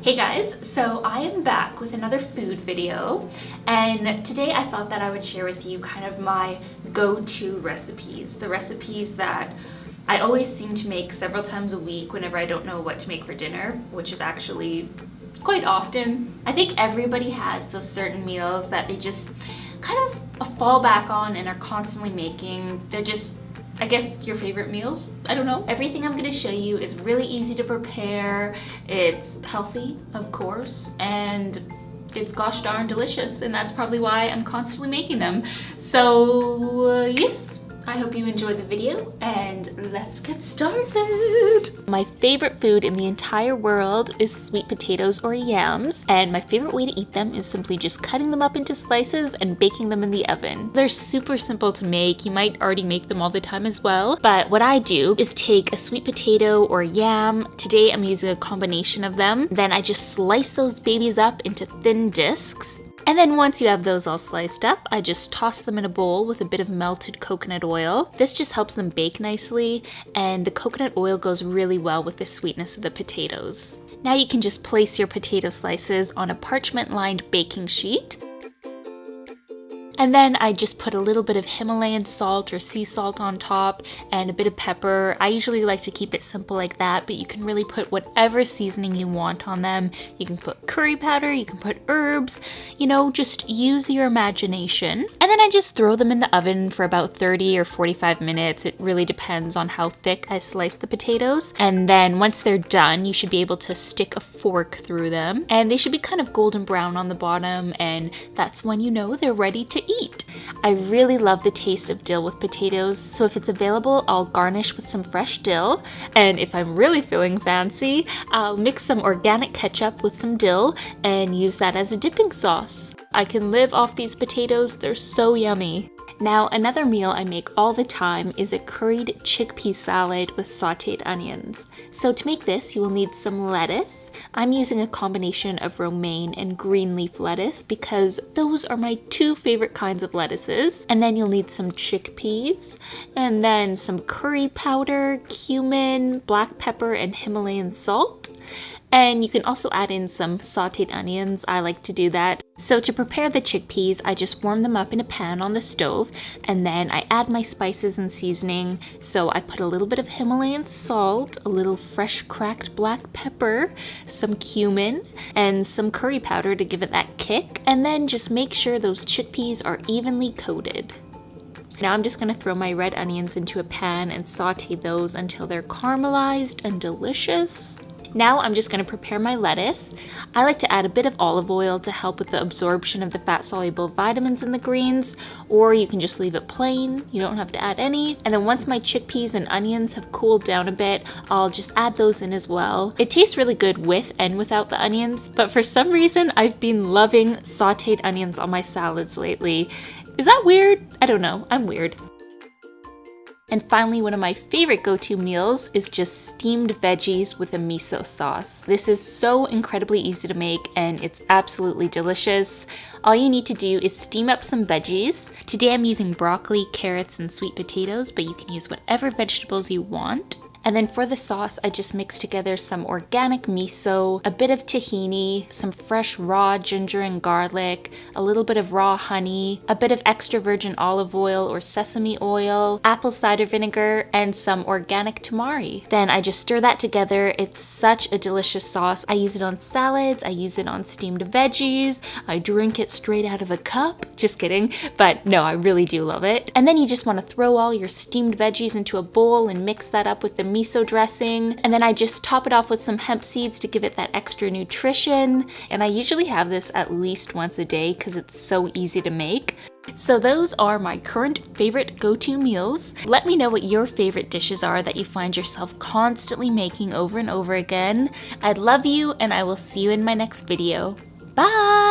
Hey guys, so I am back with another food video, and today I thought that I would share with you kind of my go-to recipes, the recipes that I always seem to make several times a week whenever I don't know what to make for dinner, which is actually quite often. I think everybody has those certain meals that they just kind of fall back on and are constantly making. They're just, I guess, your favorite meals? I don't know. Everything I'm gonna show you is really easy to prepare. It's healthy, of course, and it's gosh darn delicious, and that's probably why I'm constantly making them. So, yes. I hope you enjoyed the video, and let's get started. My favorite food in the entire world is sweet potatoes or yams, and my favorite way to eat them is simply just cutting them up into slices and baking them in the oven. They're super simple to make. You might already make them all the time as well, but what I do is take a sweet potato or yam. Today I'm using a combination of them. Then I just slice those babies up into thin discs. And then once you have those all sliced up, I just toss them in a bowl with a bit of melted coconut oil. This just helps them bake nicely, and the coconut oil goes really well with the sweetness of the potatoes. Now you can just place your potato slices on a parchment-lined baking sheet. And then I just put a little bit of Himalayan salt or sea salt on top and a bit of pepper. I usually like to keep it simple like that, but you can really put whatever seasoning you want on them. You can put curry powder, you can put herbs, you know, just use your imagination. And then I just throw them in the oven for about 30 or 45 minutes. It really depends on how thick I slice the potatoes. And then once they're done, you should be able to stick a fork through them. And they should be kind of golden brown on the bottom, and that's when you know they're ready to eat. I really love the taste of dill with potatoes, so if it's available, I'll garnish with some fresh dill, and if I'm really feeling fancy, I'll mix some organic ketchup with some dill and use that as a dipping sauce. I can live off these potatoes, they're so yummy. Now, another meal I make all the time is a curried chickpea salad with sauteed onions. So to make this, you will need some lettuce. I'm using a combination of romaine and green leaf lettuce because those are my two favorite kinds of lettuces. And then you'll need some chickpeas, and then some curry powder, cumin, black pepper, and Himalayan salt. And you can also add in some sauteed onions. I like to do that. So to prepare the chickpeas, I just warm them up in a pan on the stove, and then I add my spices and seasoning. So I put a little bit of Himalayan salt, a little fresh cracked black pepper, some cumin, and some curry powder to give it that kick. And then just make sure those chickpeas are evenly coated. Now I'm just going to throw my red onions into a pan and saute those until they're caramelized and delicious. Now I'm just going to prepare my lettuce. I like to add a bit of olive oil to help with the absorption of the fat-soluble vitamins in the greens, or you can just leave it plain. You don't have to add any. And then once my chickpeas and onions have cooled down a bit, I'll just add those in as well. It tastes really good with and without the onions, but for some reason I've been loving sauteed onions on my salads lately. Is that weird? I don't know. I'm weird. And finally, one of my favorite go-to meals is just steamed veggies with a miso sauce. This is so incredibly easy to make, and it's absolutely delicious. All you need to do is steam up some veggies. Today I'm using broccoli, carrots, and sweet potatoes, but you can use whatever vegetables you want. And then for the sauce, I just mix together some organic miso, a bit of tahini, some fresh raw ginger and garlic, a little bit of raw honey, a bit of extra virgin olive oil or sesame oil, apple cider vinegar, and some organic tamari. Then I just stir that together. It's such a delicious sauce. I use it on salads, I use it on steamed veggies, I drink it straight out of a cup. Just kidding, but no, I really do love it. And then you just want to throw all your steamed veggies into a bowl and mix that up with the miso dressing, and then I just top it off with some hemp seeds to give it that extra nutrition. And I usually have this at least once a day because it's so easy to make. So those are my current favorite go-to meals. Let me know what your favorite dishes are that you find yourself constantly making over and over again. I love you, and I will see you in my next video. Bye!